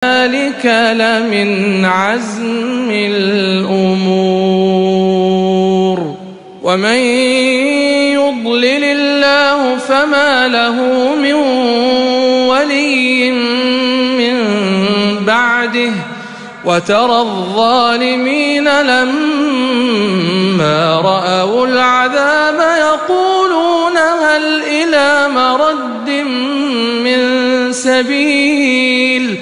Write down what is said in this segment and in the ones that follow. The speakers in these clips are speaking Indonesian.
ذلك لمن عزم الأمور ومن يضلل الله فما له من ولي من بعده وترى الظالمين لما رأوا العذاب يقولون هل إلى مرد من سبيل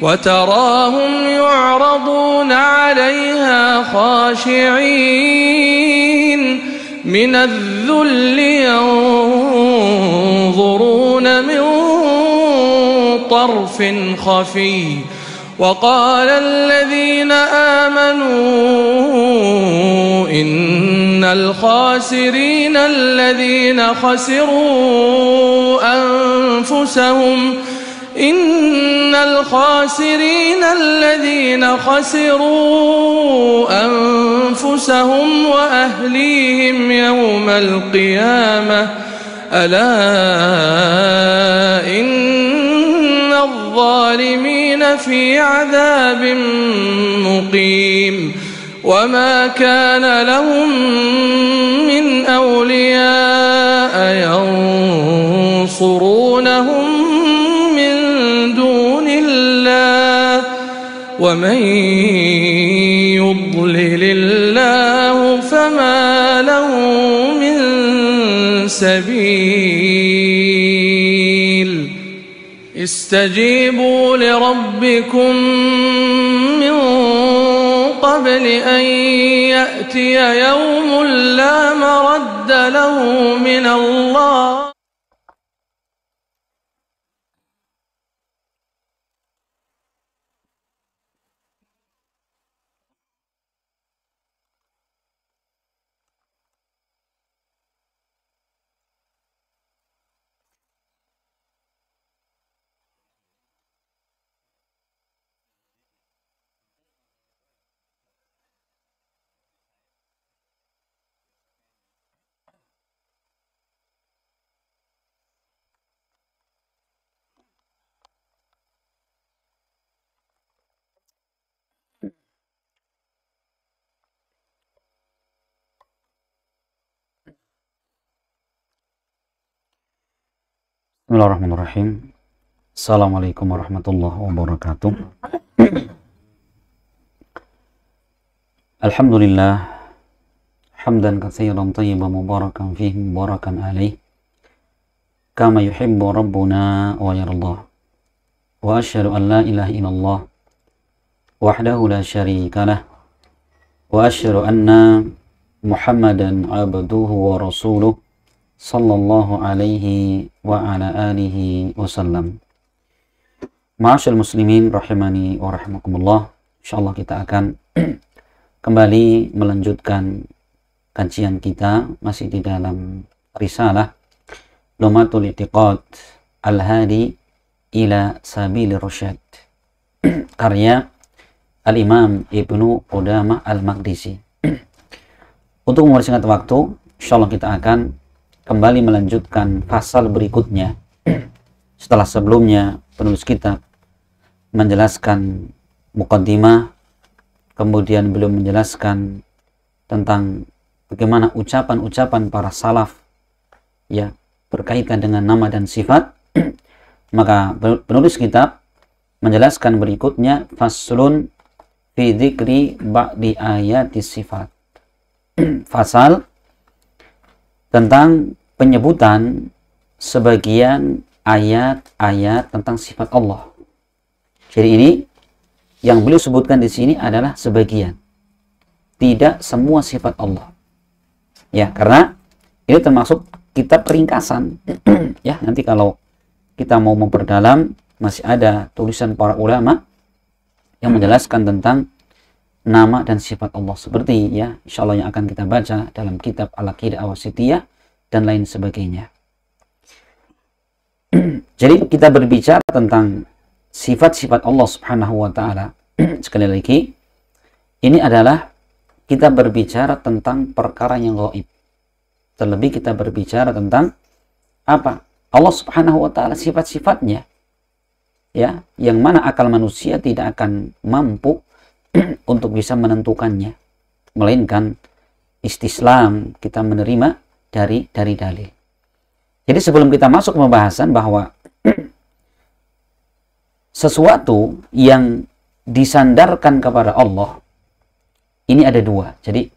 وتراهم يعرضون عليها خاشعين من الذل ينظرون من طرف خفي وقال الذين آمنوا إن الخاسرين الذين خسروا أنفسهم وأهليهم يوم القيامة ألا إن الظالمين في عذاب مقيم وما كان لهم من أولياء ينصرونهم من دون الله ومن يضلل الله فما له من سبيل استجيبوا لربكم من قبل أن يأتي يوم لا مرد له من الله. Bismillahirrahmanirrahim. Assalamualaikum warahmatullahi wabarakatuh. Alhamdulillah hamdan katsiran thayyiban mubarakan fihi mubarakan alaih kama yuhibbu rabbuna wa yardah. Wa asyhadu an la ilaha illallah wahdahu la syarika lah wa asyhadu anna Muhammadan abduhu wa rasuluh sallallahu alaihi wa ala alihi wasallam. Ma'asyal muslimin rahimani wa rahimakumullah. Insyaallah kita akan kembali melanjutkan kajian kita masih di dalam risalah Lumatul I'tiqad Al-Hadi ila Sabilir Rasyad karya Al-Imam Ibnu Qudamah Al-Maqdisi. Untuk mempersingkat waktu, insyaallah kita akan kembali melanjutkan pasal berikutnya setelah sebelumnya penulis kitab menjelaskan muqaddimah, kemudian belum menjelaskan tentang bagaimana ucapan-ucapan para salaf ya berkaitan dengan nama dan sifat. Maka penulis kitab menjelaskan berikutnya faslun fi dzikri ba'di ayati sifat. Fasal tentang penyebutan sebagian ayat-ayat tentang sifat Allah. Jadi ini yang beliau sebutkan di sini adalah sebagian, tidak semua sifat Allah. Ya, karena ini termasuk kitab ringkasan. Ya, nanti kalau kita mau memperdalam masih ada tulisan para ulama yang menjelaskan tentang nama dan sifat Allah, seperti ya insyaallah yang akan kita baca dalam kitab Al-Aqidah Awasithiyah dan lain sebagainya. Jadi kita berbicara tentang sifat-sifat Allah Subhanahu wa taala. Sekali lagi, ini adalah kita berbicara tentang perkara yang gaib. Terlebih kita berbicara tentang apa? Allah Subhanahu wa taala, sifat-sifatnya. ya, yang mana akal manusia tidak akan mampu untuk bisa menentukannya, melainkan istislam, kita menerima dari dalil. Jadi sebelum kita masuk pembahasan bahwa sesuatu yang disandarkan kepada Allah ini ada dua. Jadi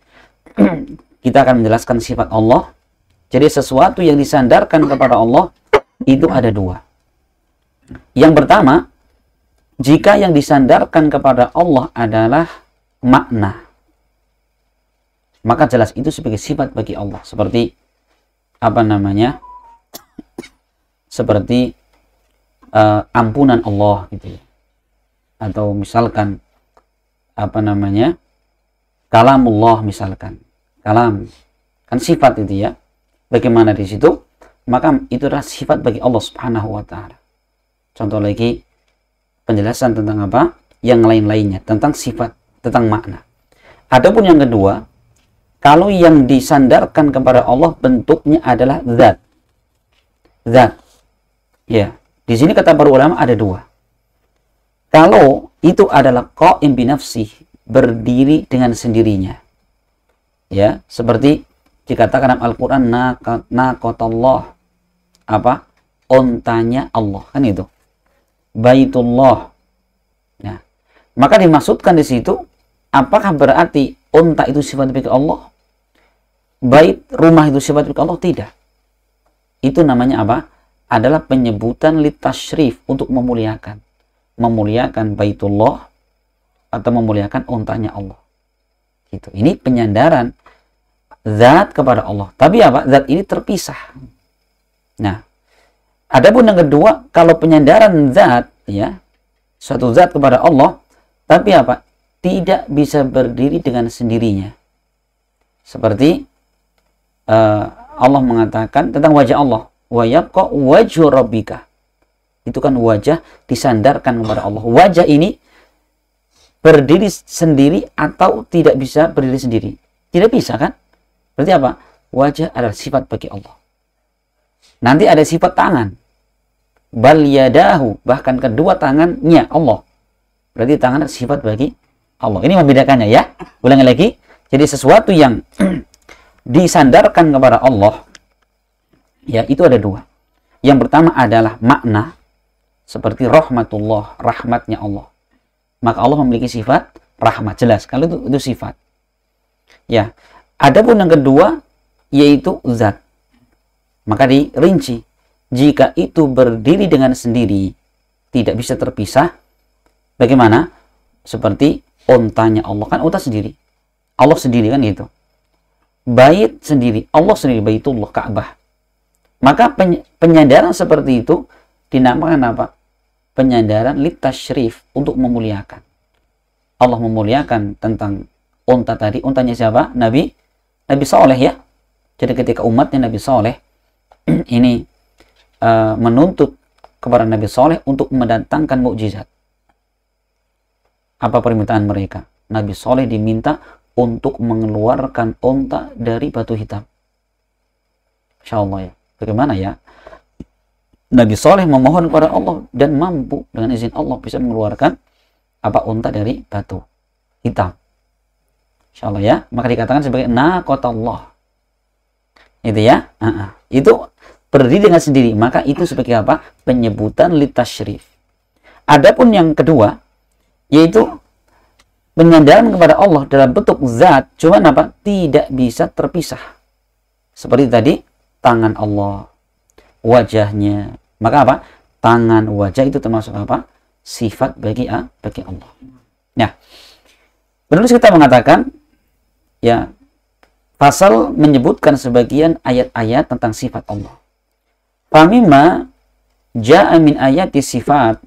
kita akan menjelaskan sifat Allah. Jadi sesuatu yang disandarkan kepada Allah itu ada dua. Yang pertama, jika yang disandarkan kepada Allah adalah makna, maka jelas itu sebagai sifat bagi Allah. Seperti seperti ampunan Allah gitu ya. Atau misalkan kalamullah, misalkan kalam kan sifat itu ya. Bagaimana di situ? Maka itu adalah sifat bagi Allah Subhanahu wa taala. Contoh lagi penjelasan tentang apa? Yang lain-lainnya, tentang sifat, tentang makna. Adapun yang kedua, kalau yang disandarkan kepada Allah bentuknya adalah zat. Zat. Ya, di sini kata para ulama ada dua. Kalau itu adalah qaim binafsih, berdiri dengan sendirinya. Ya, seperti dikatakan dalam Al-Qur'an naqatallah, ontanya Allah, kan itu. Baitullah. Nah, maka dimaksudkan di situ, apakah berarti unta itu sifat bagi Allah? Bait, rumah itu sifat bagi Allah? Tidak. Itu namanya apa? Adalah penyebutan litasyrif, untuk memuliakan. Memuliakan Baitullah atau memuliakan untanya Allah. Gitu. Ini penyandaran zat kepada Allah. Tapi apa? Zat ini terpisah. Nah, adapun yang kedua, kalau penyandaran zat, ya, suatu zat kepada Allah, tapi apa? Tidak bisa berdiri dengan sendirinya. Seperti Allah mengatakan tentang wajah Allah, wa yabqa wajhu rabbika. Itu kan wajah disandarkan kepada Allah. Wajah ini berdiri sendiri atau tidak bisa berdiri sendiri? Tidak bisa kan? Berarti apa? Wajah adalah sifat bagi Allah. Nanti ada sifat tangan. Bal yadahu, bahkan kedua tangannya Allah. Berarti tangan adalah sifat bagi Allah. Ini membedakannya ya. Ulangi lagi. Jadi sesuatu yang disandarkan kepada Allah, ya, itu ada dua. Yang pertama adalah makna, seperti rahmatullah, rahmatnya Allah. Maka Allah memiliki sifat rahmat, jelas kalau itu sifat. Ya. Adapun yang kedua yaitu zat. Maka dirinci, jika itu berdiri dengan sendiri, tidak bisa terpisah. Bagaimana? Seperti ontanya Allah, kan onta sendiri. Allah sendiri kan gitu. Bait sendiri, Allah sendiri, Baitullah, Ka'bah. Maka penyandaran seperti itu dinamakan apa? Penyandaran litasyrif, untuk memuliakan. Allah memuliakan tentang unta tadi. Untanya siapa? Nabi Saleh ya. Jadi ketika umatnya Nabi Saleh ini menuntut kepada Nabi Saleh untuk mendatangkan mukjizat. Apa permintaan mereka? Nabi Saleh diminta untuk mengeluarkan unta dari batu hitam. Insya Allah ya. Bagaimana ya? Nabi Saleh memohon kepada Allah dan mampu dengan izin Allah bisa mengeluarkan unta dari batu hitam. Insya Allah ya. Maka dikatakan sebagai naqatallah. Itu ya. Itu berdiri dengan sendiri. Maka itu sebagai apa? Penyebutan litasyrif. Adapun yang kedua, yaitu penyandaran kepada Allah dalam bentuk zat, cuman apa? Tidak bisa terpisah. Seperti tadi, tangan Allah, wajahnya. Maka apa? Tangan, wajah itu termasuk apa? Sifat bagi Allah. Nah, penulis kita mengatakan, ya, pasal menyebutkan sebagian ayat-ayat tentang sifat Allah. Famimma ja'a min ayati sifat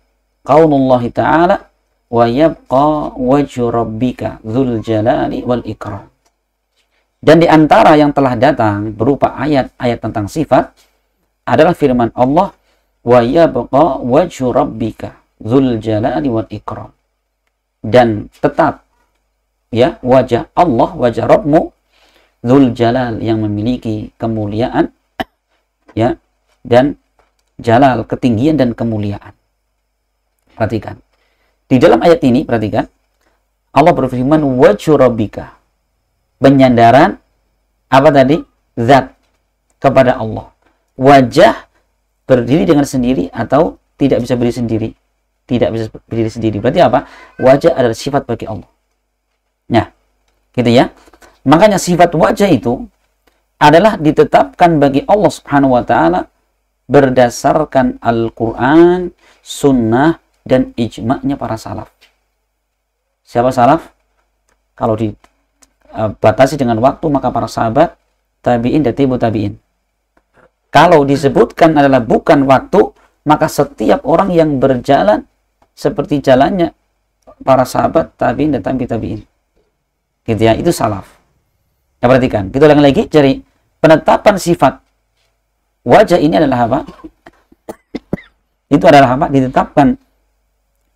qaulullahi ta'ala wa yabqa wajhu rabbika dzul jalali wal ikram. Dan di antara yang telah datang berupa ayat-ayat tentang sifat adalah firman Allah, wa yabqa wajhu rabbika dzul jalali wal ikram. Dan tetap ya wajah Allah, wajah Rabbmu dzul jalal, yang memiliki kemuliaan ya, dan jalal, ketinggian dan kemuliaan. Perhatikan. Di dalam ayat ini, perhatikan. Allah berfirman, wajhu rabbika. Penyandaran, apa tadi? Zat kepada Allah. Wajah berdiri dengan sendiri atau tidak bisa berdiri sendiri. Tidak bisa berdiri sendiri. Berarti apa? Wajah adalah sifat bagi Allah. Nah, gitu ya. Makanya sifat wajah itu adalah ditetapkan bagi Allah Subhanahu wa taala berdasarkan Al-Qur'an, sunnah, dan ijma'nya para salaf. Siapa salaf? Kalau dibatasi dengan waktu, maka para sahabat, tabi'in, dan tabi'ut tabi'in. Kalau disebutkan adalah bukan waktu, maka setiap orang yang berjalan seperti jalannya para sahabat, tabi'in, dan tabi'ut tabi'in. Gitu ya, itu salaf. Ya, perhatikan, kita ulang lagi, cari penetapan sifat wajah ini adalah apa? Itu adalah apa? Ditetapkan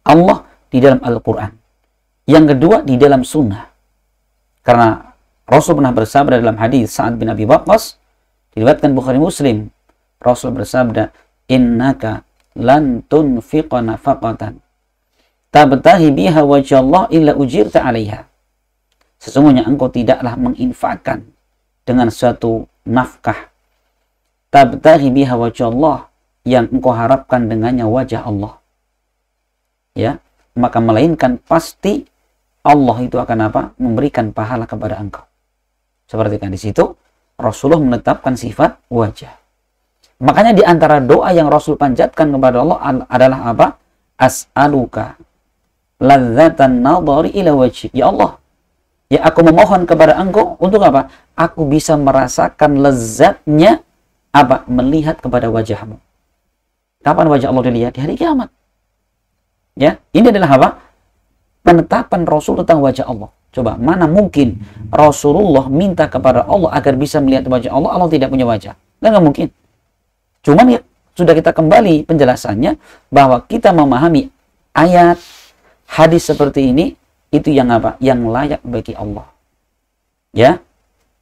Allah di dalam Al-Quran. Yang kedua, di dalam sunnah. Karena Rasul pernah bersabda dalam hadis Sa'ad bin Abi Waqqas, diriwayatkan Bukhari Muslim, Rasul bersabda, innaka lan tunfiqa nafaqatan tabtahi biha wajha Allah illa ujirta 'alaiha. Sesungguhnya engkau tidaklah menginfakkan dengan suatu nafkah tabtahi biha wajha Allah, yang engkau harapkan dengannya wajah Allah. Ya, maka melainkan pasti Allah itu akan apa? Memberikan pahala kepada engkau. Seperti kan di situ Rasulullah menetapkan sifat wajah. Makanya di antara doa yang Rasul panjatkan kepada Allah adalah apa? As'aluka ladzatan nadhari ila wajhi. Ya Allah, ya aku memohon kepada engkau untuk apa? Aku bisa merasakan lezatnya apa? Melihat kepada wajahmu. Kapan wajah Allah dilihat? Di hari kiamat. Ya, ini adalah apa? Penetapan Rasul tentang wajah Allah. Coba, mana mungkin Rasulullah minta kepada Allah agar bisa melihat wajah Allah, Allah tidak punya wajah? Nggak mungkin. Cuman ya, sudah kita kembali penjelasannya bahwa kita memahami ayat, hadis seperti ini, itu yang apa? Yang layak bagi Allah. Ya,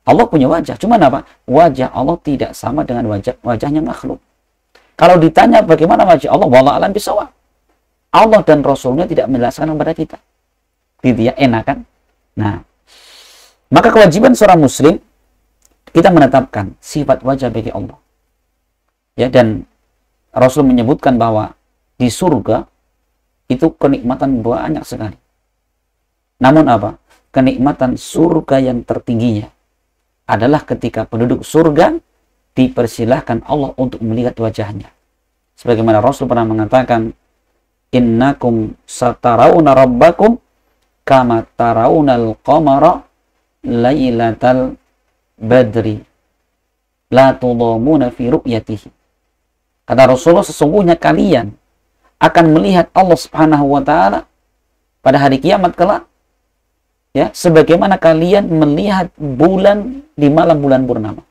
Allah punya wajah. Cuman apa? Wajah Allah tidak sama dengan wajahnya makhluk. Kalau ditanya bagaimana wajah Allah, wallahu a'lam bishawab. Allah dan Rasulnya tidak menjelaskan kepada kita. Gitu ya, enak kan? Nah, maka kewajiban seorang muslim, kita menetapkan sifat wajah bagi Allah. Ya, dan Rasul menyebutkan bahwa di surga itu kenikmatan banyak sekali. Namun apa? Kenikmatan surga yang tertingginya adalah ketika penduduk surga dipersilahkan Allah untuk melihat wajahnya. Sebagaimana Rasul pernah mengatakan, innakum satarawna rabbakum kama tarawnal qamara lailatal badri la tudamuna fi ru'yatihi. Kata Rasulullah, sesungguhnya kalian akan melihat Allah Subhanahu wa taala pada hari kiamat kelak, ya, sebagaimana kalian melihat bulan di malam bulan purnama,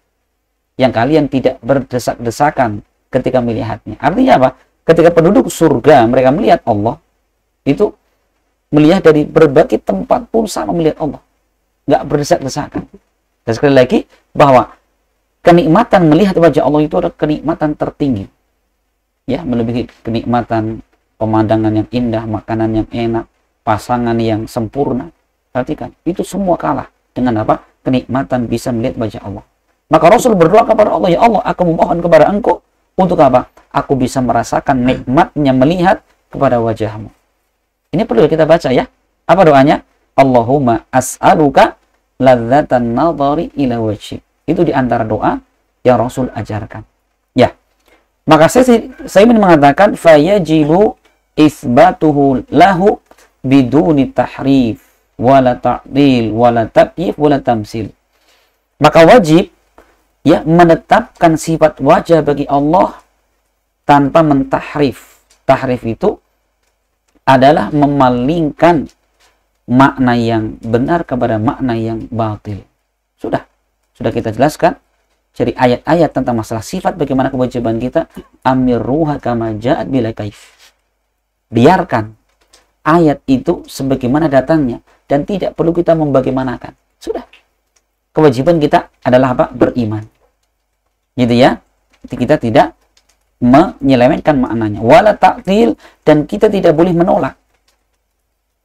yang kalian tidak berdesak-desakan ketika melihatnya. Artinya apa? Ketika penduduk surga mereka melihat Allah, itu melihat dari berbagai tempat pun sama melihat Allah, nggak berdesak-desakan. Dan sekali lagi bahwa kenikmatan melihat wajah Allah itu adalah kenikmatan tertinggi, ya, melebihi kenikmatan pemandangan yang indah, makanan yang enak, pasangan yang sempurna. Perhatikan, itu semua kalah dengan apa? Kenikmatan bisa melihat wajah Allah. Maka Rasul berdoa kepada Allah, ya Allah, aku memohon kepada engkau untuk apa? Aku bisa merasakan nikmatnya melihat kepada wajahmu. Ini perlu kita baca ya. Apa doanya? Allahumma as'aluka ladzatan nadhari ila wajhi. Itu di antara doa yang Rasul ajarkan. Ya. Maka saya ingin mengatakan fayajibu isbatuhu lahu biduni tahrif wala ta'dil wala takyif wala tamsil. Maka wajib ya menetapkan sifat wajah bagi Allah tanpa mentahrif. Tahrif itu adalah memalingkan makna yang benar kepada makna yang batil. Sudah kita jelaskan dari ayat-ayat tentang masalah sifat, bagaimana kewajiban kita, amirruha kama ja'at bila kaif. Biarkan ayat itu sebagaimana datangnya dan tidak perlu kita membagaimanakan. Sudah. Kewajiban kita adalah apa? Beriman. Gitu ya. Kita tidak menyelewengkan maknanya. Wala ta'til, dan kita tidak boleh menolak.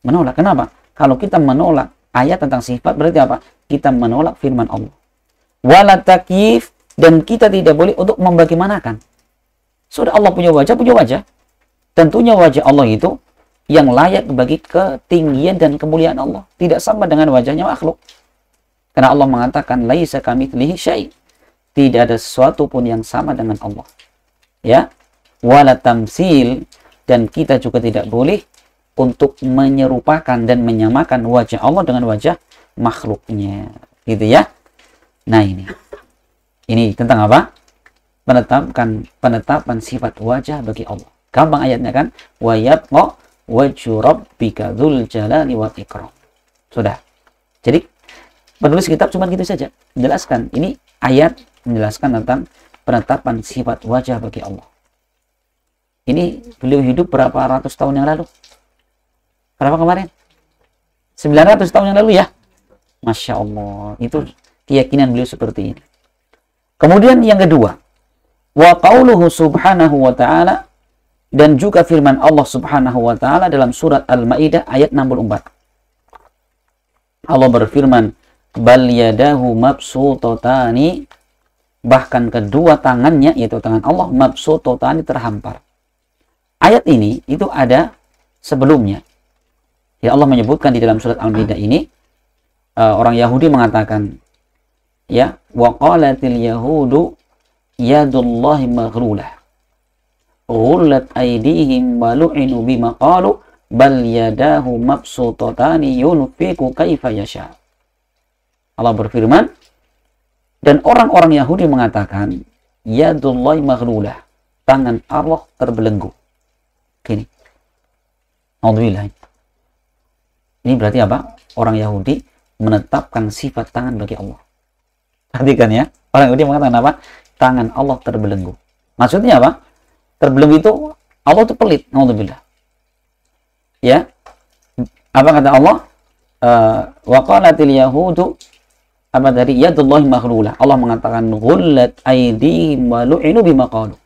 Menolak, kenapa? Kalau kita menolak ayat tentang sifat, berarti apa? Kita menolak firman Allah. Wala takyif, dan kita tidak boleh untuk membagaimanakan. Sudah Allah punya wajah, punya wajah. Tentunya wajah Allah itu yang layak bagi ketinggian dan kemuliaan Allah. Tidak sama dengan wajahnya makhluk. Karena Allah mengatakan, laisa kamitslihi syai'. Tidak ada sesuatu pun yang sama dengan Allah. Ya, wala tamsil, dan kita juga tidak boleh untuk menyerupakan dan menyamakan wajah Allah dengan wajah makhluknya. Gitu ya. Nah, ini tentang apa? Penetapan sifat wajah bagi Allah. Gampang ayatnya kan? Wa yabqa wajhu rabbika dzul jalali wal ikram. Sudah. Jadi penulis kitab cuma gitu saja. Menjelaskan. Ini ayat menjelaskan tentang penetapan sifat wajah bagi Allah. Ini beliau hidup berapa ratus tahun yang lalu? Berapa kemarin? 900 tahun yang lalu ya? Masya Allah. Itu keyakinan beliau seperti ini. Kemudian yang kedua. Wa qauluhu subhanahu wa ta'ala, dan juga firman Allah subhanahu wa ta'ala dalam surat Al-Ma'idah ayat 64. Allah berfirman, bal yadahu mabsutatani, bahkan kedua tangannya, yaitu tangan Allah, mabsutatani, terhampar. Ayat ini itu ada sebelumnya. Ya, Allah menyebutkan di dalam surat Al-Ma'idah ini, orang Yahudi mengatakan, ya, wa qalatil yahudu yadullahi maghlulah, ghullat aydihim wa lu'inu bima qalu bal yadahu mabsutatani yunfiqu kaifa yasha. Allah berfirman, dan orang-orang Yahudi mengatakan, yadullahi maghlulah, tangan Allah terbelenggu. Gini. Alhamdulillah. Ini berarti apa? Orang Yahudi menetapkan sifat tangan bagi Allah. Perhatikan ya. Orang Yahudi mengatakan apa? Tangan Allah terbelenggu. Maksudnya apa? Terbelenggu itu Allah itu pelit. Alhamdulillah. Ya. Apa kata Allah? Wa qalatil yahudu, apa dari yadullahi maghlulah. Allah mengatakan ghullat aydihim wa lu'inu bima qalu.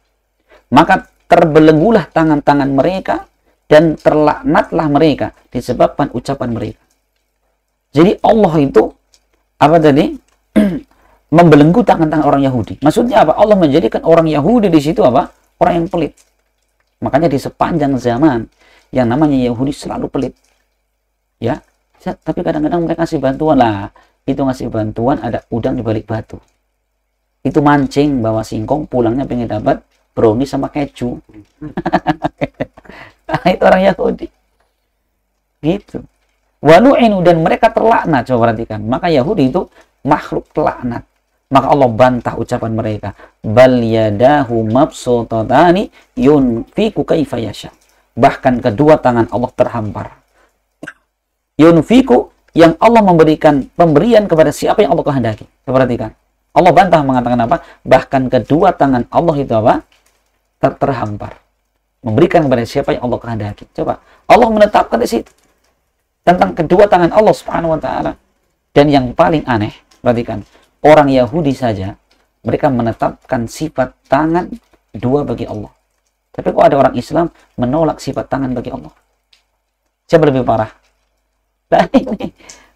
Maka terbelenggulah tangan-tangan mereka dan terlaknatlah mereka disebabkan ucapan mereka. Jadi Allah itu apa tadi? Membelenggu tangan-tangan orang Yahudi. Maksudnya apa? Allah menjadikan orang Yahudi di situ apa? Orang yang pelit. Makanya di sepanjang zaman yang namanya Yahudi selalu pelit. Ya, tapi kadang-kadang mereka kasih bantuan lah. Itu ngasih bantuan ada udang di balik batu. Itu mancing bawa singkong, pulangnya pengen dapat brownies sama keju. Itu orang Yahudi. Gitu. Walu'inu, dan mereka terlaknat. Coba perhatikan. Maka Yahudi itu makhluk terlaknat. Maka Allah bantah ucapan mereka. Bal yadahu mabsutatani yunfiqu kaifa yasha. Bahkan kedua tangan Allah terhampar. Yunfiqu, yang Allah memberikan pemberian kepada siapa yang Allah kehendaki. Perhatikan. Allah bantah mengatakan apa? Bahkan kedua tangan Allah itu apa? Terhampar. Memberikan kepada siapa yang Allah kehendaki. Coba. Allah menetapkan di situ tentang kedua tangan Allah Subhanahu wa taala. Dan yang paling aneh, perhatikan. Orang Yahudi saja, mereka menetapkan sifat tangan dua bagi Allah. Tapi kok ada orang Islam menolak sifat tangan bagi Allah? Siapa lebih parah? Nah, ini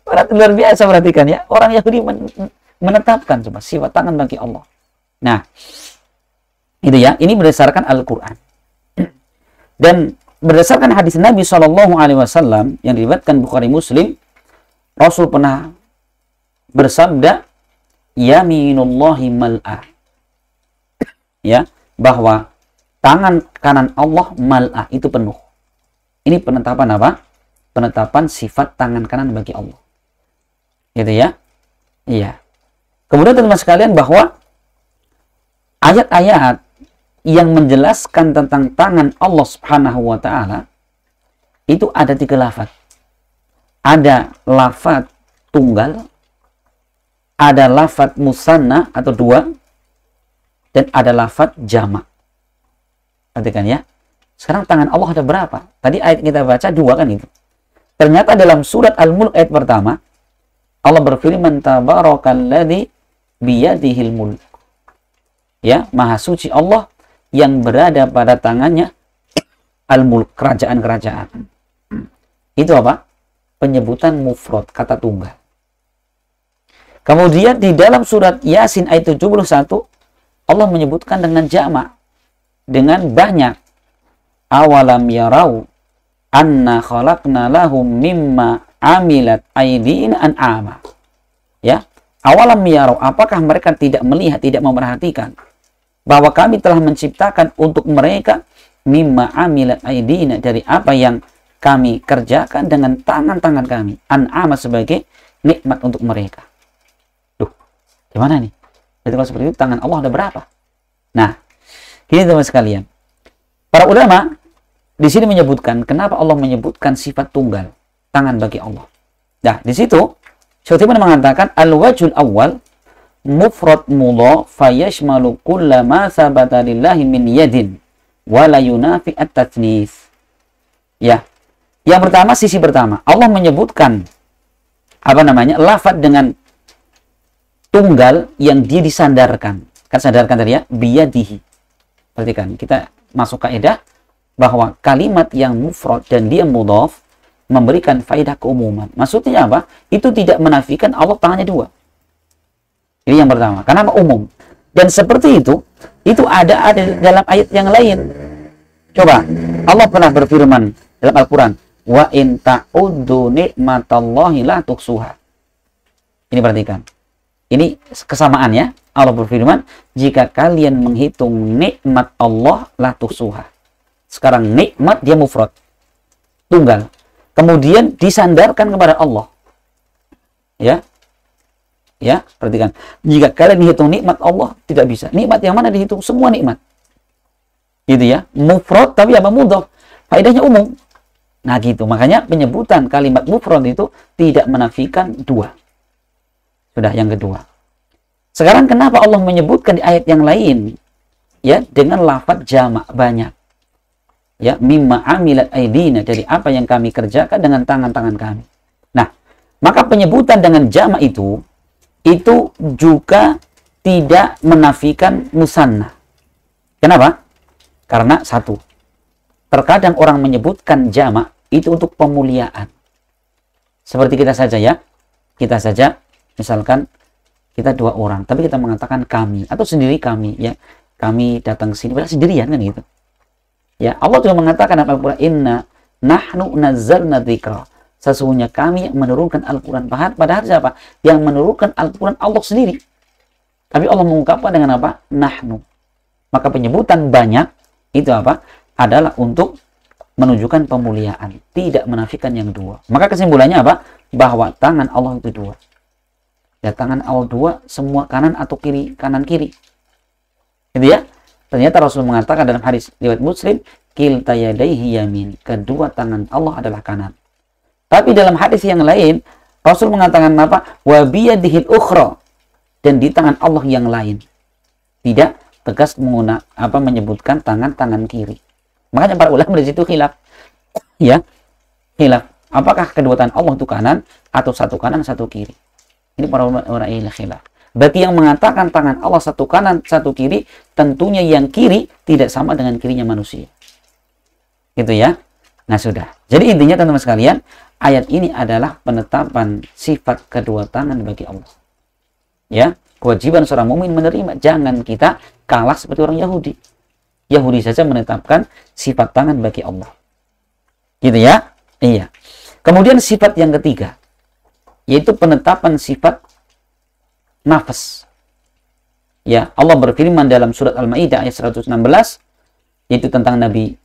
luar biasa, perhatikan ya. Orang Yahudi menetapkan coba sifat tangan bagi Allah. Nah, itu ya. Ini berdasarkan Al-Quran. Dan berdasarkan hadis Nabi SAW yang diriwayatkan Bukhari Muslim, Rasul pernah bersabda, yaminullahi mal'ah, ya, bahwa tangan kanan Allah mal'ah, itu penuh. Ini penetapan apa? Penetapan sifat tangan kanan bagi Allah. Gitu ya. Iya. Kemudian teman-teman sekalian, bahwa ayat-ayat yang menjelaskan tentang tangan Allah Subhanahu wa taala itu ada 3 lafaz. Ada lafaz tunggal, ada lafaz musanna atau 2, dan ada lafaz jamak. Perhatikan ya. Sekarang tangan Allah ada berapa? Tadi ayat kita baca 2 kan itu. Ternyata dalam surat Al-Mulk ayat pertama, Allah berfirman, tabarakalladzi biyadihil mulk. Ya, maha suci Allah yang berada pada tangannya al-mulk, kerajaan-kerajaan. Itu apa? Penyebutan mufrad, kata tunggal. Kemudian di dalam surat Yasin ayat 71 Allah menyebutkan dengan jamak, dengan banyak. Awalam yarau anna khalaqna lahum mimma amilat aydina an'ama. Ya, awalam yarau, apakah mereka tidak melihat, tidak memperhatikan bahwa kami telah menciptakan untuk mereka mimma amilat aydina, dari apa yang kami kerjakan dengan tangan-tangan kami, an'ama sebagai nikmat untuk mereka. Gimana nih? Jadi kalau seperti itu tangan Allah ada berapa? Nah, ini teman sekalian. Para ulama di sini menyebutkan kenapa Allah menyebutkan sifat tunggal, tangan bagi Allah. Nah, di situ Syekh Utsaimin mengatakan al-wajhul awal mufrad mudhaf fayashmalu kulla ma sabata lillahi min yadin wa la yunafi at-tatsnis. Ya. Yang pertama, sisi pertama, Allah menyebutkan lafaz dengan tunggal yang dia disandarkan. Kan sandarkan tadi ya, biyadihi. Perhatikan, kita masuk kaidah bahwa kalimat yang mufrad dan dia mudhaf memberikan faedah keumuman. Maksudnya apa? Itu tidak menafikan Allah tangannya dua. Ini yang pertama. Karena umum. Dan seperti itu ada dalam ayat yang lain. Coba, Allah pernah berfirman dalam Al-Quran, wa in ta'uddu ni'matallahi la tuhsuha. Ini perhatikan. Ini kesamaannya. Allah berfirman, jika kalian menghitung nikmat Allah la tuhsuha. Sekarang nikmat dia mufrad, tunggal. Kemudian disandarkan kepada Allah. Ya. Ya, perhatikan. Jika kalian menghitung nikmat Allah, tidak bisa. Nikmat yang mana dihitung? Semua nikmat. Gitu ya. Mufrad tapi apa? Mudhaf. Faedahnya umum. Nah gitu. Makanya penyebutan kalimat mufrad itu tidak menafikan dua. Sudah, yang kedua. Sekarang kenapa Allah menyebutkan di ayat yang lain ya dengan lafaz jamak, banyak. Ya, mimma amilat aydina, dari apa yang kami kerjakan dengan tangan-tangan kami. Nah, maka penyebutan dengan jamak itu juga tidak menafikan musanna. Kenapa? Karena satu, terkadang orang menyebutkan jamak itu untuk pemuliaan. Seperti kita saja ya. Kita saja misalkan kita dua orang, tapi kita mengatakan kami atau sendiri kami ya. Kami datang sini padahal sendirian kan gitu. Ya, Allah juga mengatakan dalam Al-Qur'an, inna nahnu nazzalna dzikra. Sesungguhnya kami yang menurunkan Al-Qur'an. Padahal siapa? Yang menurunkan Al-Qur'an Allah sendiri. Tapi Allah mengungkapkan dengan apa? Nahnu. Maka penyebutan banyak itu apa? Adalah untuk menunjukkan pemuliaan, tidak menafikan yang dua. Maka kesimpulannya apa? Bahwa tangan Allah itu dua. Ya, tangan Allah dua, semua kanan atau kiri, kanan kiri. Gitu ya. Ternyata Rasul mengatakan dalam hadis riwayat Muslim, kilta yadayhi yamin, kedua tangan Allah adalah kanan. Tapi dalam hadis yang lain, Rasul mengatakan apa? Wa biyadihil ukhra, dan di tangan Allah yang lain. Tidak tegas menyebutkan tangan kiri. Makanya para ulama di situ khilaf. Ya. Khilaf. Apakah kedua tangan Allah itu kanan atau satu kanan satu kiri? Ini para ulama khilaf. Berarti yang mengatakan tangan Allah satu kanan satu kiri, tentunya yang kiri tidak sama dengan kirinya manusia. Gitu ya. Nah sudah. Jadi intinya teman-teman sekalian, ayat ini adalah penetapan sifat kedua tangan bagi Allah. Ya, kewajiban seorang mukmin menerima. Jangan kita kalah seperti orang Yahudi. Yahudi saja menetapkan sifat tangan bagi Allah. Gitu ya. Iya. Kemudian sifat yang ketiga, yaitu penetapan sifat nafas. Ya, Allah berfirman dalam surat Al-Maidah ayat 116, yaitu tentang Nabi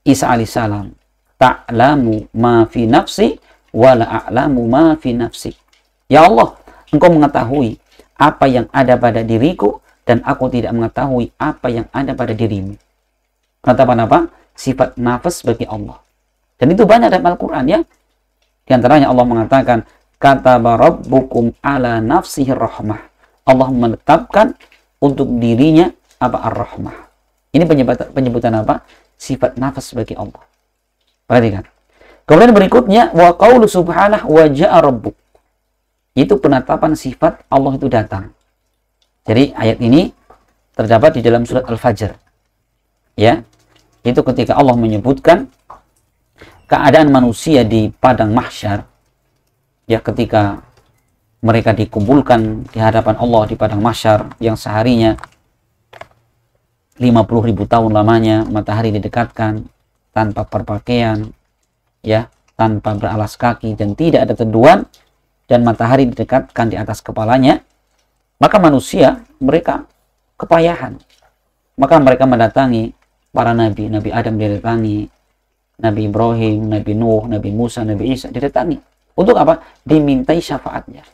Isa alaihissalam. Ta'lamu ma fi nafsi wa la a'lamu ma fi nafsi. Ya Allah, Engkau mengetahui apa yang ada pada diriku dan aku tidak mengetahui apa yang ada pada dirimu. Penetapan apa? Sifat nafas bagi Allah. Dan itu banyak dalam Al-Quran ya. Di antaranya Allah mengatakan, kataba rabbukum ala nafsihi rahmah. Allah menetapkan untuk dirinya apa? Ar-rahmah. Ini penyebutan apa? Sifat nafas bagi Allah. Perhatikan. Kemudian berikutnya, wa qaulu subhanahu wa ja'a rabbuk. Itu penetapan sifat Allah itu datang. Jadi ayat ini terdapat di dalam surat Al-Fajr. Ya, itu ketika Allah menyebutkan keadaan manusia di padang mahsyar, ya, ketika mereka dikumpulkan di hadapan Allah di padang mahsyar yang seharinya 50.000 tahun lamanya, matahari didekatkan tanpa berpakaian, ya, tanpa beralas kaki dan tidak ada teduhan, dan matahari didekatkan di atas kepalanya, maka manusia mereka kepayahan. Maka mereka mendatangi para nabi, Nabi Adam didatangi, Nabi Ibrahim, Nabi Nuh, Nabi Musa, Nabi Isa didatangi. Untuk apa? Dimintai syafaatnya.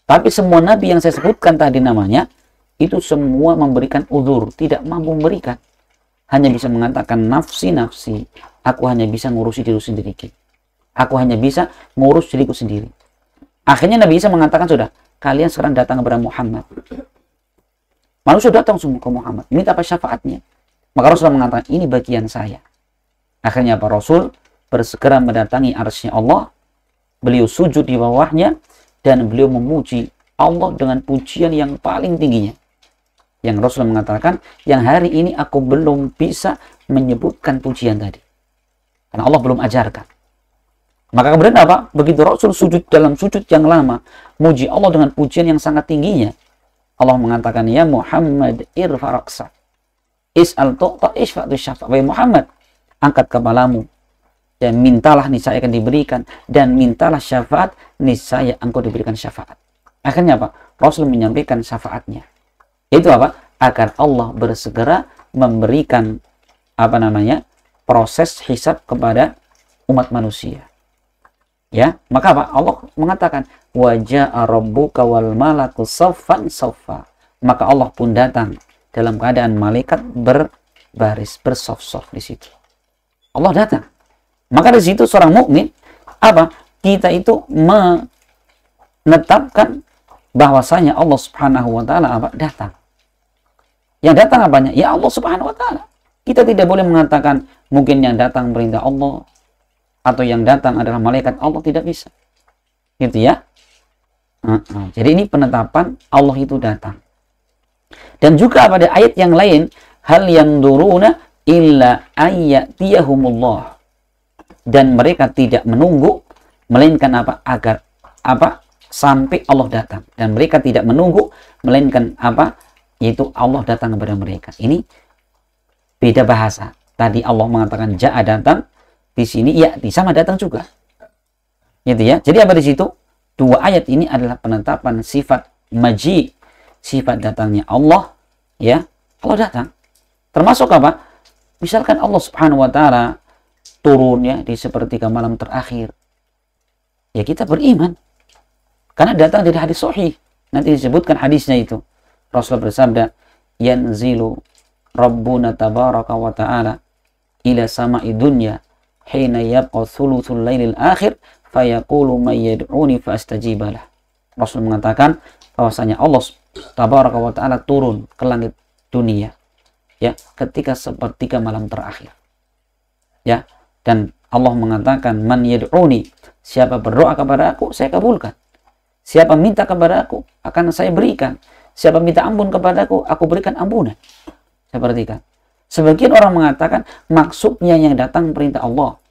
Tapi semua nabi yang saya sebutkan tadi namanya, itu semua memberikan uzur, tidak mampu memberikan. Hanya bisa mengatakan nafsi, aku hanya bisa ngurusi diri sendiri. Aku hanya bisa ngurus diriku sendiri. Akhirnya Nabi Isa mengatakan, sudah, kalian sekarang datang kepada Muhammad. Manusia datang semua ke Muhammad, minta apa syafaatnya. Maka Rasul mengatakan, ini bagian saya. Akhirnya apa? Rasul bersegera mendatangi arsy-Nya Allah. Beliau sujud di bawahnya dan beliau memuji Allah dengan pujian yang paling tingginya. Yang Rasul mengatakan, yang hari ini aku belum bisa menyebutkan pujian tadi. Karena Allah belum ajarkan. Maka kemudian apa? Begitu Rasul sujud dalam sujud yang lama, muji Allah dengan pujian yang sangat tingginya, Allah mengatakan, ya Muhammad irfa raqsa, is'al tu'ta isfa'tu syafa'. Wahai Muhammad, angkat kepalamu dan mintalah, niscaya akan diberikan, dan mintalah syafaat, niscaya engkau diberikan syafaat. Akhirnya apa? Rasul menyampaikan syafaatnya. Itu apa? Agar Allah bersegera memberikan proses hisab kepada umat manusia. Ya, maka apa? Allah mengatakan, wa ja'a rabbuka wal malaku saffan saffa. Maka Allah pun datang dalam keadaan malaikat berbaris, bersaf-saf di situ. Allah datang. Maka di situ seorang mukmin apa? Kita itu menetapkan bahwasanya Allah Subhanahu wa taala apa? Datang. Yang datang apanya? Ya Allah Subhanahu wa taala. Kita tidak boleh mengatakan mungkin yang datang perintah Allah atau yang datang adalah malaikat Allah, tidak bisa. Gitu ya. Jadi ini penetapan Allah itu datang. Dan juga pada ayat yang lain, hal yanzuruna illa ayyatiyahumullah. Dan mereka tidak menunggu melainkan apa? Agar apa? Sampai Allah datang. Dan mereka tidak menunggu melainkan apa? Yaitu Allah datang kepada mereka. Ini beda bahasa. Tadi Allah mengatakan ja'a datang, di sini ya sama datang juga. Gitu ya. Jadi apa di situ? Dua ayat ini adalah penetapan sifat maji, sifat datangnya Allah, ya. Allah datang. Termasuk apa? Misalkan Allah Subhanahu wa taala turun ya di sepertiga malam terakhir. Ya kita beriman. Karena datang dari hadis sahih. Nanti disebutkan hadisnya itu. Rasul bersabda, yanzilu Rabbuna tabaraka wa ta'ala ila sama'i dunya hina yabqa thuluthul lailil akhir fayaqulu may yad'uni fastajibalah. Rasul mengatakan bahwasanya Allah tabaraka wa ta'ala turun ke langit dunia ya ketika sepertiga malam terakhir. Ya, dan Allah mengatakan man yad'uni, siapa berdoa kepada aku saya kabulkan. Siapa minta kepada aku akan saya berikan. Siapa minta ampun kepadaku, aku berikan ampunan. Saya perhatikan. Sebagian orang mengatakan maksudnya yang datang perintah Allah.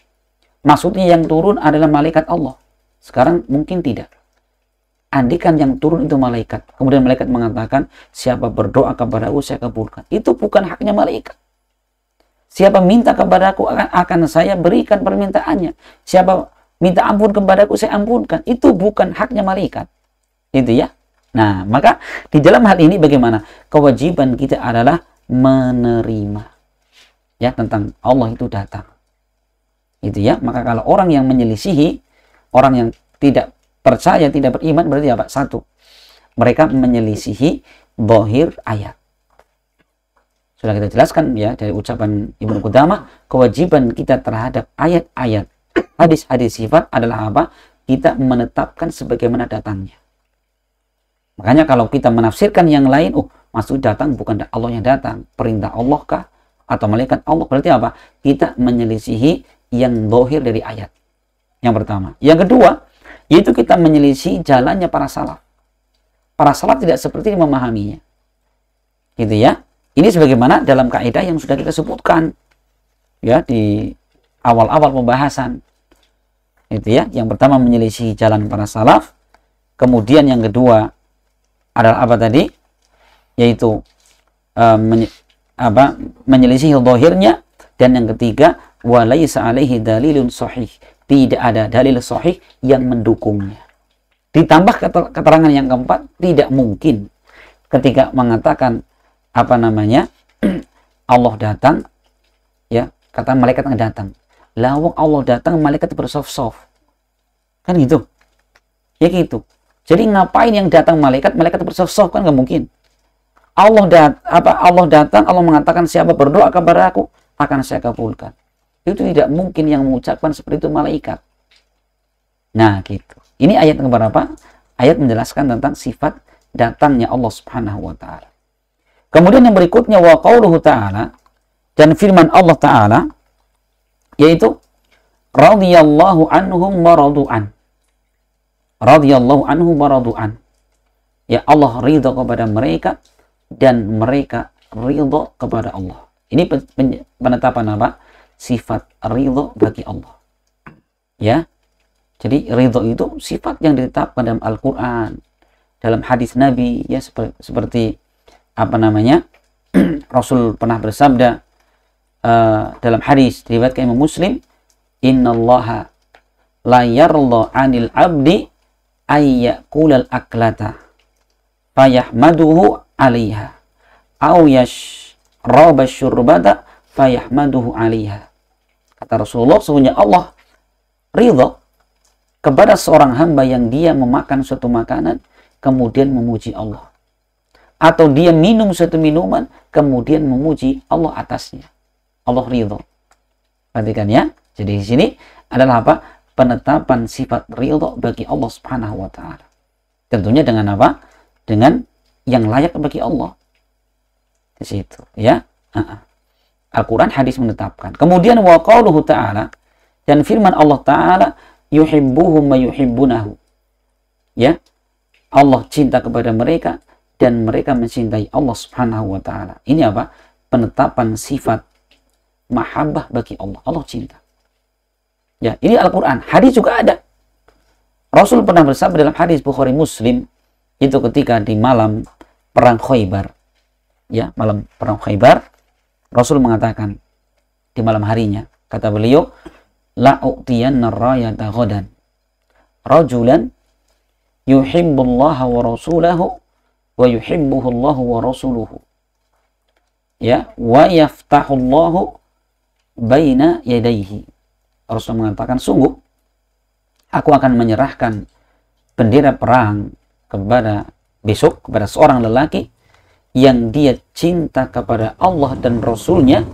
Maksudnya yang turun adalah malaikat Allah. Sekarang mungkin tidak. Andikan yang turun itu malaikat. Kemudian malaikat mengatakan, siapa berdoa kepadaku saya kabulkan. Itu bukan haknya malaikat. Siapa minta kepadaku akan saya berikan permintaannya. Siapa minta ampun kepadaku saya ampunkan. Itu bukan haknya malaikat. Itu ya. Nah, maka di dalam hal ini bagaimana? Kewajiban kita adalah menerima ya tentang Allah itu datang. Itu ya. Maka kalau orang yang menyelisihi, orang yang tidak percaya, tidak beriman, berarti apa? Satu, mereka menyelisihi zahir ayat. Sudah kita jelaskan ya dari ucapan Ibnu Qudamah, kewajiban kita terhadap ayat-ayat, hadis-hadis sifat adalah apa? Kita menetapkan sebagaimana datangnya. Makanya kalau kita menafsirkan yang lain, maksud datang bukan Allah yang datang, perintah Allah kah atau malaikat Allah, berarti apa? Kita menyelisihi yang zahir dari ayat. Yang pertama. Yang kedua, yaitu kita menyelisihi jalannya para salaf. Para salaf tidak seperti ini memahaminya. Gitu ya. Ini sebagaimana dalam kaidah yang sudah kita sebutkan ya di awal-awal pembahasan. Itu ya, yang pertama menyelisih jalan para salaf, kemudian yang kedua adalah apa tadi? Yaitu menyelisih zahirnya, dan yang ketiga walaisa alaihi dalilun sahih, tidak ada dalil sahih yang mendukungnya. Ditambah keterangan yang keempat, tidak mungkin ketika mengatakan Allah datang, ya, kata malaikat yang datang. Lawang Allah datang, malaikat bersof-sof. Kan gitu. Ya gitu. Jadi ngapain yang datang malaikat bersof-sof, kan nggak mungkin. Allah datang, Allah mengatakan siapa berdoa kepada aku akan saya kabulkan. Itu tidak mungkin yang mengucapkan seperti itu malaikat. Nah, gitu. Ini ayat yang berapa? Ayat menjelaskan tentang sifat datangnya Allah Subhanahu wa taala. Kemudian yang berikutnya wa qauluhu ta'ala, dan firman Allah taala yaitu radhiyallahu anhum wa radu'an. Radhiyallahu anhum wa radu'an. Ya, Allah ridha kepada mereka dan mereka ridha kepada Allah. Ini penetapan apa? Sifat ridha bagi Allah. Ya. Jadi ridha itu sifat yang ditetapkan dalam Al-Qur'an, dalam hadis Nabi, ya, seperti Rasul pernah bersabda dalam hadis diriwayatkan Imam Muslim, innallaha la yarda 'anil 'abdi ayyaqulal aklata fayahmaduhu 'alaiha aw yashraba syurbata fayahmaduhu 'alaiha. Kata Rasulullah, sesungguhnya Allah ridha kepada seorang hamba yang dia memakan suatu makanan kemudian memuji Allah, atau dia minum suatu minuman kemudian memuji Allah atasnya. Allah ridho. Perhatikan ya. Jadi di sini adalah apa? Penetapan sifat ridho bagi Allah Subhanahu wa taala. Tentunya dengan apa? Dengan yang layak bagi Allah. Di situ, ya. Al-Qur'an, hadis menetapkan. Kemudian wa qauluhu ta'ala, dan firman Allah taala, yuhibbuhum wa yuhibbunahu. Ya. Allah cinta kepada mereka dan mereka mencintai Allah Subhanahu wa taala. Ini apa? Penetapan sifat mahabbah bagi Allah. Allah cinta. Ya, ini Al-Qur'an. Hadis juga ada. Rasul pernah bersabda dalam hadis Bukhari Muslim, itu ketika di malam perang Khaybar. Ya, malam perang Khaybar, Rasul mengatakan di malam harinya, kata beliau, la u'tiyanna rayata ghadan rajulan yuhibbullaha wa rasulahu wa yuhibbuhu Allah wa rasuluhu, ya, wa yaftahu Allah baina yadayhi. Rasul mengatakan, sungguh aku akan menyerahkan bendera perang besok kepada seorang lelaki yang dia cinta kepada Allah dan Rasulnya,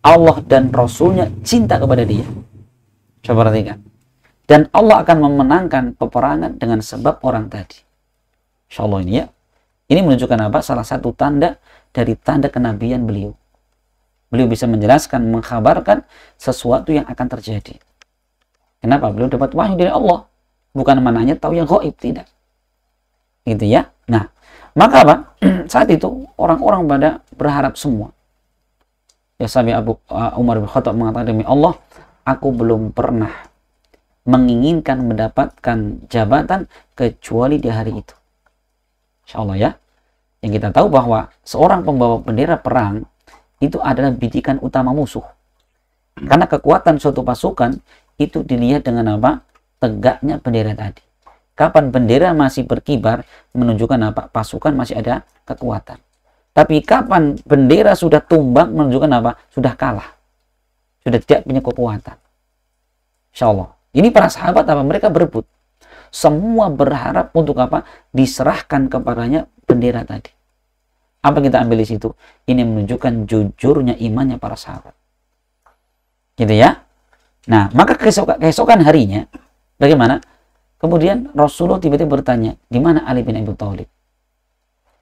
Allah dan Rasulnya cinta kepada dia. Coba perhatikan. Dan Allah akan memenangkan peperangan dengan sebab orang tadi. Insyaallah ini ya. Ini menunjukkan apa? Salah satu tanda dari tanda kenabian beliau. Beliau bisa menjelaskan, mengkhabarkan sesuatu yang akan terjadi. Kenapa? Beliau dapat wahyu dari Allah. Bukan mananya tahu yang gaib, tidak. Gitu ya. Nah, maka apa? Saat itu orang-orang pada berharap semua. Ya, sampai Umar bin Khattab mengatakan, demi Allah, aku belum pernah menginginkan mendapatkan jabatan kecuali di hari itu. Insyaallah ya. Yang kita tahu bahwa seorang pembawa bendera perang itu adalah bidikan utama musuh. Karena kekuatan suatu pasukan itu dilihat dengan apa? Tegaknya bendera tadi. Kapan bendera masih berkibar, menunjukkan apa? Pasukan masih ada kekuatan. Tapi kapan bendera sudah tumbang, menunjukkan apa? Sudah kalah. Sudah tidak punya kekuatan. Insyaallah. Ini para sahabat apa? Mereka berebut. Semua berharap untuk apa? Diserahkan kepadanya bendera tadi. Apa yang kita ambil di situ? Ini menunjukkan jujurnya imannya para sahabat. Gitu ya. Nah, maka keesokan harinya, bagaimana? Kemudian Rasulullah tiba-tiba bertanya, di mana Ali bin Abi Thalib?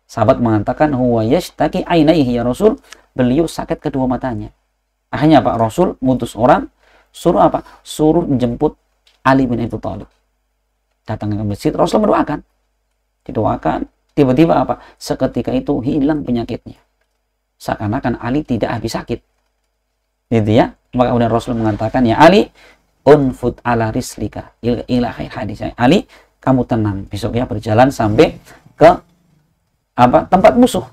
Sahabat mengatakan, huwa yashtaki ainaihi ya Rasul. Beliau sakit kedua matanya. Akhirnya Pak Rasul mengutus orang, suruh apa? Suruh menjemput Ali bin Abi Thalib. Datang ke masjid, Rasul mendoakan. Didoakan, tiba-tiba apa? Seketika itu hilang penyakitnya. seakan-akan Ali tidak habis sakit. Gitu ya. Maka kemudian Rasul mengatakan, ya Ali, unfut ala rislika ila khair hadis. Ali, kamu tenang, besoknya berjalan sampai ke tempat musuh.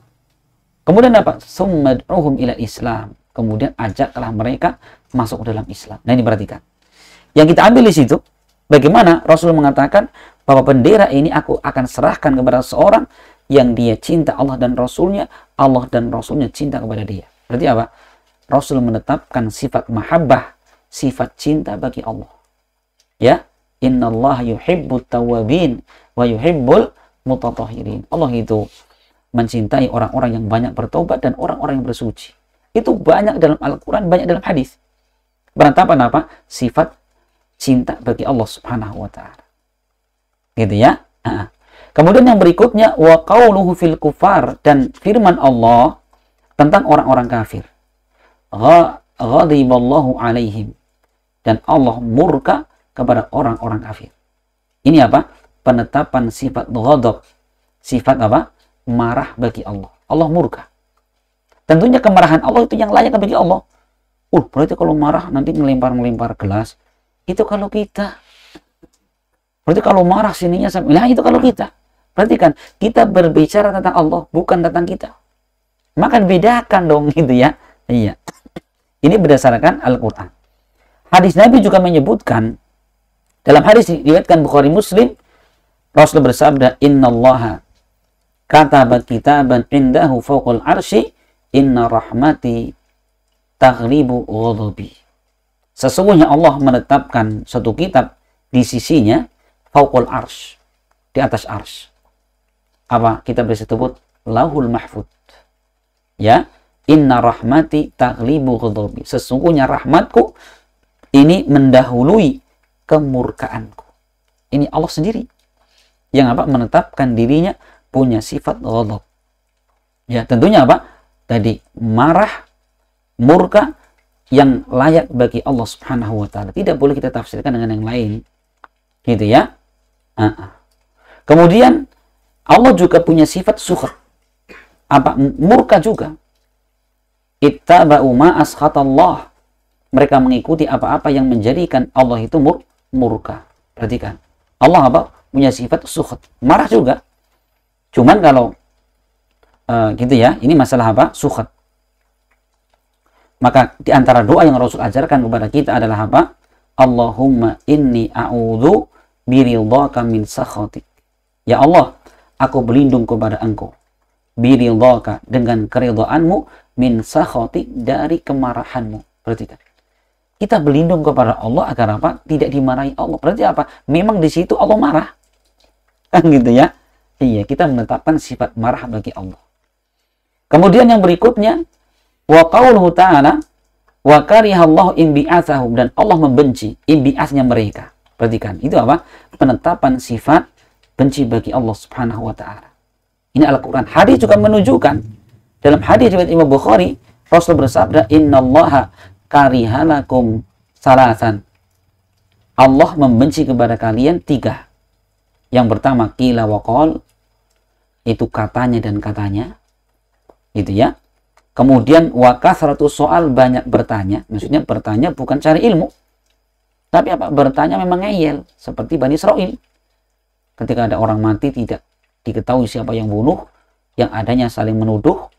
Kemudian apa? Summad'uhum ila Islam. Kemudian ajaklah mereka masuk ke dalam Islam. Nah, ini perhatikan. Yang kita ambil di situ, bagaimana Rasul mengatakan bahwa bendera ini aku akan serahkan kepada seorang yang dia cinta Allah dan Rasulnya, Allah dan Rasulnya cinta kepada dia. Berarti apa? Rasul menetapkan sifat mahabbah, sifat cinta bagi Allah. Ya, innallaha yuhibbut tawwabin wa yuhibbul mutatahhirin. Allah itu mencintai orang-orang yang banyak bertobat dan orang-orang yang bersuci. Itu banyak dalam Al-Quran, banyak dalam hadis. Penetapan apa? Sifat cinta bagi Allah Subhanahu wa ta'ala. Gitu ya. Kemudian yang berikutnya, wa qauluhu fil kufar, dan firman Allah tentang orang-orang kafir. Ghadiballahu alaihim, dan Allah murka kepada orang-orang kafir. Ini apa? Penetapan sifat ghadab. Sifat apa? Marah bagi Allah. Allah murka. Tentunya kemarahan Allah itu yang layak bagi Allah. Berarti kalau marah nanti ngelempar-ngelempar gelas. Itu kalau kita. Berarti kalau marah sininya sampai. Nah, itu kalau kita. Berarti kan kita berbicara tentang Allah, bukan tentang kita. Maka bedakan dong gitu ya. Iya. Ini berdasarkan Al-Quran. Hadis Nabi juga menyebutkan. Dalam hadis diriwayatkan Bukhari Muslim. Rasul bersabda, innallaha kataba kitaban indahu fawqal arsy. Inna rahmati taghlibu ghadabi. Sesungguhnya Allah menetapkan satu kitab di sisinya fauqul arsy, di atas arsy. Apa kitab disebut? Lauhul Mahfuz. Ya, inna rahmati taghlibu ghadabi. Sesungguhnya rahmatku ini mendahului kemurkaanku. Ini Allah sendiri yang menetapkan dirinya punya sifat ghadab. Ya, tentunya tadi marah, murka yang layak bagi Allah Subhanahu wa ta'ala. Tidak boleh kita tafsirkan dengan yang lain. Gitu ya. Kemudian Allah juga punya sifat sukhat. Murka juga. Ittaba'u ma askhatallah. Mereka mengikuti apa-apa yang menjadikan Allah itu murka. Perhatikan. Allah punya sifat sukhat. Marah juga. Cuman kalau gitu ya, ini masalah sukhat. Maka di antara doa yang Rasul ajarkan kepada kita adalah Allahumma inni a'udzu biridhaka min sakhatik. Ya Allah, aku berlindung kepada Engkau biridhaka, dengan keridhaanmu, min sakhatik, dari kemarahanmu. Perhatikan. Kita berlindung kepada Allah agar tidak dimarahi Allah. Berarti memang di situ Allah marah. Kan gitu ya. Iya, kita menetapkan sifat marah bagi Allah. Kemudian yang berikutnya, wa qauluhu ta'ala wa karihallahu imbi'atsahum, dan Allah membenci imbi'atsnya mereka. Perhatikan, itu penetapan sifat benci bagi Allah Subhanahu wa ta'ala. Ini Al-Quran. Hadis juga menunjukkan, dalam hadis riwayat Imam Bukhari, Rasul bersabda, innallaha karihalakum salasan. Allah membenci kepada kalian 3. Yang pertama, qila wa qal, itu katanya dan katanya. Gitu ya. Kemudian wa kasratus soal, banyak bertanya. Maksudnya bertanya bukan cari ilmu, tapi bertanya memang ngeyel, seperti Bani Israil. Ketika ada orang mati tidak diketahui siapa yang bunuh, yang adanya saling menuduh.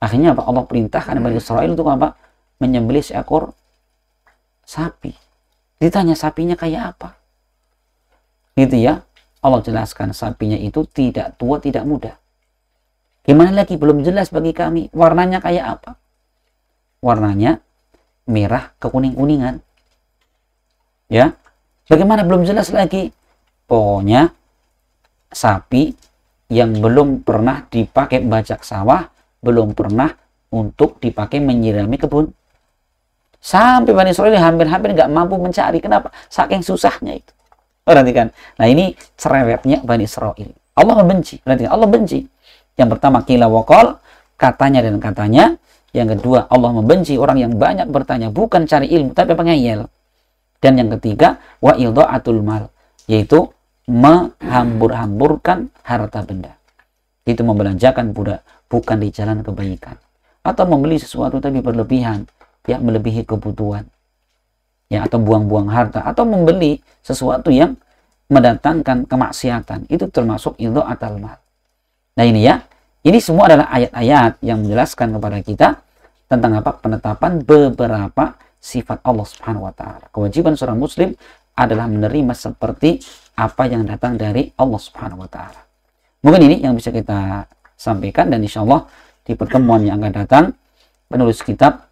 Akhirnya Allah perintahkan Bani Israil untuk menyembelih seekor sapi. Ditanya sapinya kayak apa? Gitu ya. Allah jelaskan sapinya itu tidak tua, tidak muda. Gimana lagi? Belum jelas bagi kami. Warnanya kayak apa? Warnanya merah kekuning-kuningan. Ya. Bagaimana? Belum jelas lagi. Pokoknya sapi yang belum pernah dipakai bajak sawah, belum pernah untuk dipakai menyirami kebun. Sampai Bani Israil hampir-hampir nggak mampu mencari. Kenapa? Saking susahnya itu. Perhatikan. Nah, ini cerewetnya Bani Israil. Allah membenci. Perhatikan. Allah benci. Yang pertama, qila wa qal, katanya dan katanya. Yang kedua, Allah membenci orang yang banyak bertanya, bukan cari ilmu, tapi pengeyel. Dan yang ketiga, wa idha'atul mal, yaitu menghambur-hamburkan harta benda. Itu membelanjakan bukan di jalan kebaikan. atau membeli sesuatu tapi berlebihan, ya melebihi kebutuhan, ya atau buang-buang harta, atau membeli sesuatu yang mendatangkan kemaksiatan, itu termasuk idha'atul mal. Nah ini ya, ini semua adalah ayat-ayat yang menjelaskan kepada kita tentang apa? Penetapan beberapa sifat Allah Subhanahu wa taala. Kewajiban seorang muslim adalah menerima seperti apa yang datang dari Allah Subhanahu wa taala. Mungkin ini yang bisa kita sampaikan, dan insya Allah di pertemuan yang akan datang penulis kitab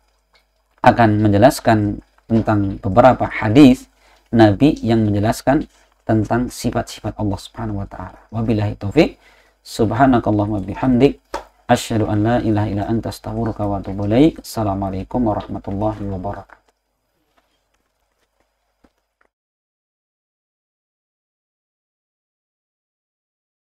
akan menjelaskan tentang beberapa hadis Nabi yang menjelaskan tentang sifat-sifat Allah Subhanahu wa taala. Wabillahi taufik. Subhanakallahumma bihamdik asyhadu an la ilaha illa anta astaghfiruka wa atubu ilaik. Assalamualaikum warahmatullahi wabarakatuh.